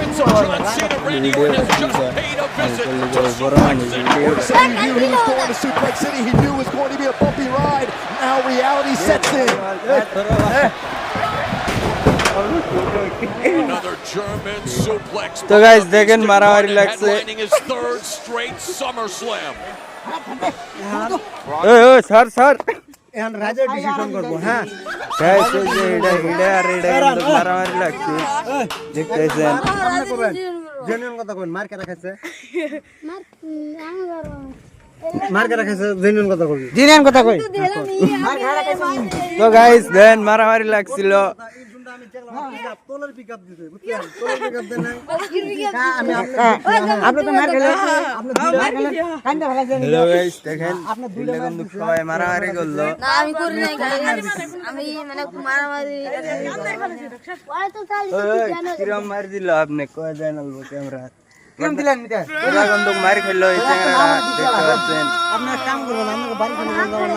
Fans of John Cena, Randy Orton has just paid a visit to Suplex City. He knew he was going to Suplex City. He knew it was going to be a bumpy ride. Now reality sets in. Another German suplex. So guys, দেখেন মারামারি লাগছে। Headlining his third straight SummerSlam. ওই sir এখন রাজা decision করব হ্যাঁ guys এই যে এটা আর এটা কিন্তু মারামারি লাগছে দেখতেছেন জেনুইন কথা কই মার কেন খাইছে মার কেন খাইছে জেনুইন কথা কই জেনুইন কথা কই তো গাইস দেন মারামারি লাগছিল আমি দেখলাম তোলার পিকআপ দিতে বুঝছেন তোলার পিকআপ দেন আমি আপনি তো মার খেলে আপনি দুই মার খেলে কান্দা ফেলাছেন হ্যালো গাইস দেখেন আপনি দুইটা বন্ধু সবাই মারামারি করলো না আমি করি নাই আমি মানে মারামারি কিরম মার দিল আপনি কয় জানাল ক্যামেরা কেমন দিলেন মিটা ওরা বন্ধু মার খেললো এই ক্যামেরা দেখতে পাচ্ছেন আপনি কাম করবেন আমাকে বাড়ি চলে যাবেন